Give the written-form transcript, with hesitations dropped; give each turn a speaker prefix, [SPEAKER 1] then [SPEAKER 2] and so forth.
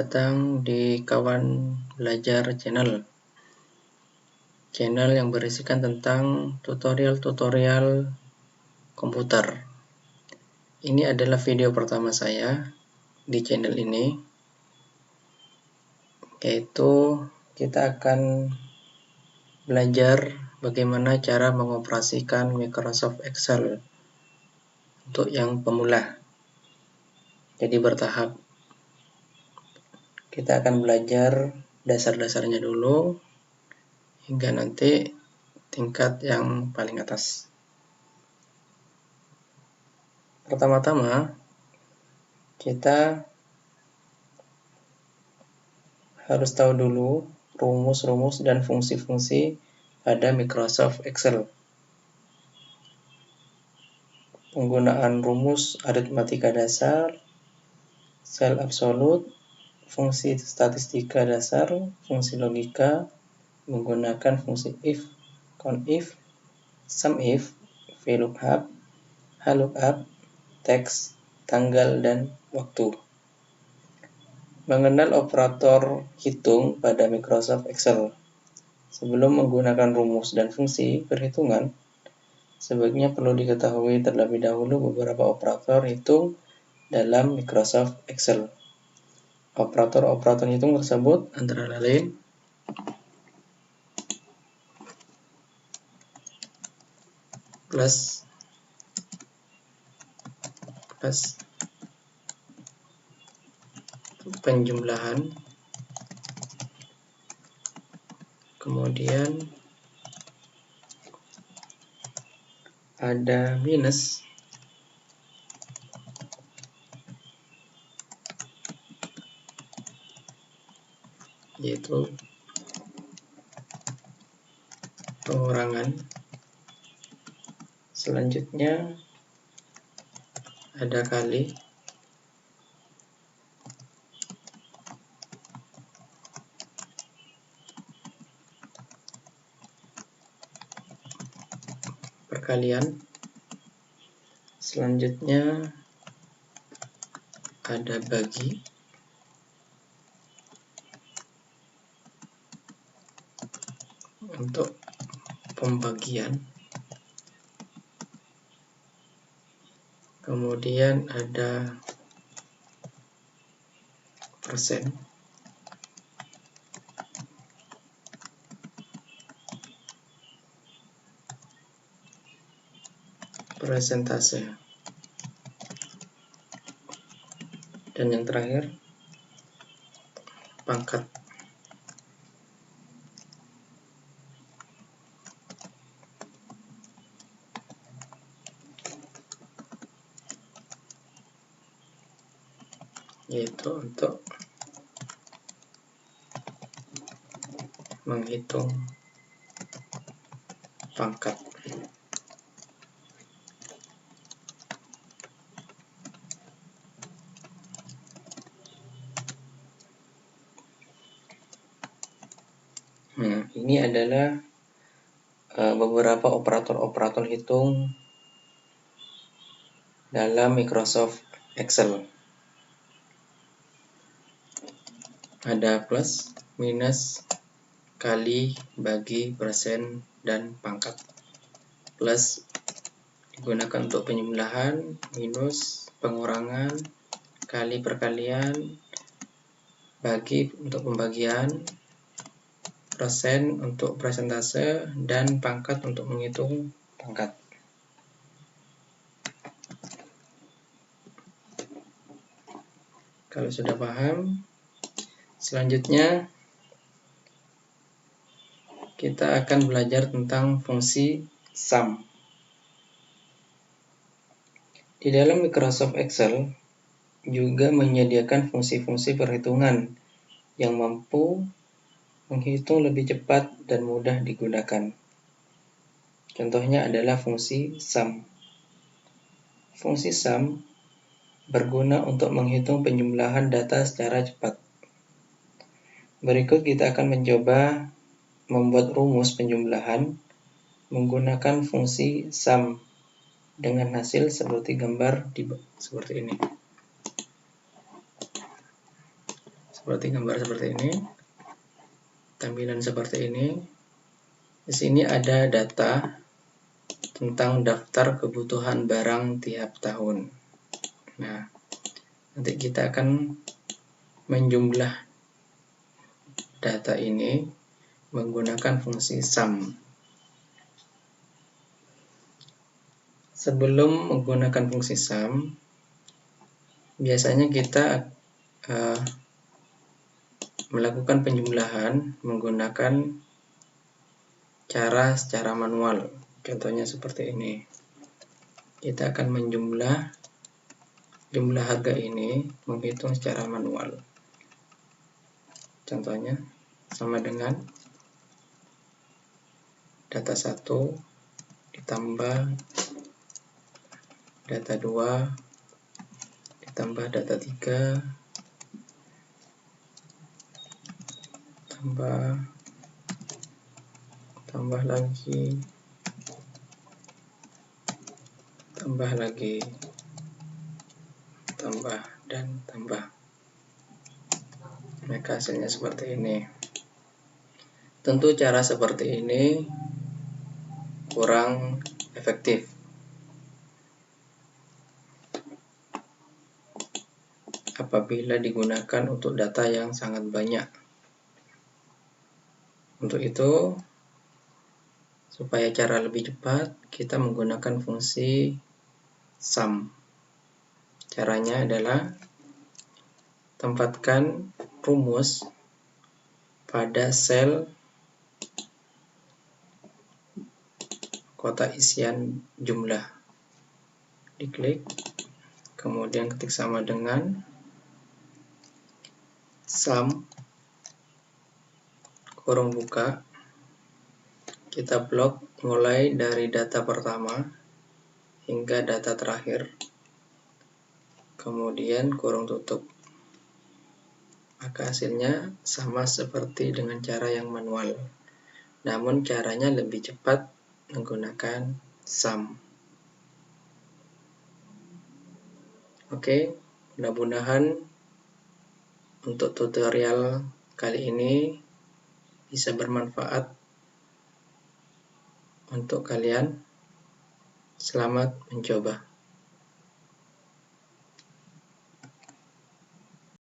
[SPEAKER 1] datang di Kawan Belajar Channel yang berisikan tentang tutorial-tutorial komputer. Ini adalah video pertama saya di channel ini, yaitu kita akan belajar bagaimana cara mengoperasikan Microsoft Excel untuk yang pemula. Jadi bertahap. Kita akan belajar dasar-dasarnya dulu hingga nanti tingkat yang paling atas. Pertama-tama kita harus tahu dulu rumus-rumus dan fungsi-fungsi pada Microsoft Excel. Penggunaan rumus aritmatika dasar, sel absolut, fungsi statistika dasar, fungsi logika, menggunakan fungsi if, conif, sumif, VLOOKUP, HLOOKUP, teks, tanggal, dan waktu. Mengenal operator hitung pada Microsoft Excel. Sebelum menggunakan rumus dan fungsi perhitungan, sebaiknya perlu diketahui terlebih dahulu beberapa operator hitung dalam Microsoft Excel. Operator-operator hitung tersebut antara lain plus, penjumlahan, kemudian ada minus, yaitu pengurangan. Selanjutnya ada kali, perkalian. Selanjutnya ada bagi, untuk pembagian. Kemudian ada persen, persentase, dan yang terakhir pangkat. Yaitu untuk menghitung pangkat. Ini adalah beberapa operator-operator hitung dalam Microsoft Excel. Ada plus, minus, kali, bagi, persen, dan pangkat. Plus digunakan untuk penjumlahan, minus pengurangan, kali perkalian, bagi untuk pembagian, persen untuk persentase, dan pangkat untuk menghitung pangkat. Kalau sudah paham, selanjutnya kita akan belajar tentang fungsi sum. Di dalam Microsoft Excel juga menyediakan fungsi-fungsi perhitungan yang mampu menghitung lebih cepat dan mudah digunakan. Contohnya adalah fungsi sum. Fungsi sum berguna untuk menghitung penjumlahan data secara cepat. Berikut kita akan mencoba membuat rumus penjumlahan menggunakan fungsi sum dengan hasil seperti gambar seperti ini. seperti gambar seperti ini, tampilan seperti ini. Di sini ada data tentang daftar kebutuhan barang tiap tahun. Nah, nanti kita akan menjumlah data ini menggunakan fungsi sum. Sebelum menggunakan fungsi sum, biasanya kita melakukan penjumlahan menggunakan cara secara manual. Contohnya seperti ini. Kita akan menjumlah jumlah harga ini, menghitung secara manual. Contohnya sama dengan data 1 ditambah data 2 ditambah data 3 tambah lagi tambah dan tambah. Maka hasilnya seperti ini. Tentu cara seperti ini kurang efektif. Apabila digunakan untuk data yang sangat banyak. Untuk itu, supaya cara lebih cepat, kita menggunakan fungsi sum. Caranya adalah tempatkan rumus pada sel kotak isian jumlah. Diklik, kemudian ketik sama dengan sum kurung buka, kita blok mulai dari data pertama hingga data terakhir, kemudian kurung tutup. Maka hasilnya sama seperti dengan cara yang manual, namun caranya lebih cepat menggunakan sum. Oke, mudah-mudahan untuk tutorial kali ini bisa bermanfaat untuk kalian. Selamat mencoba.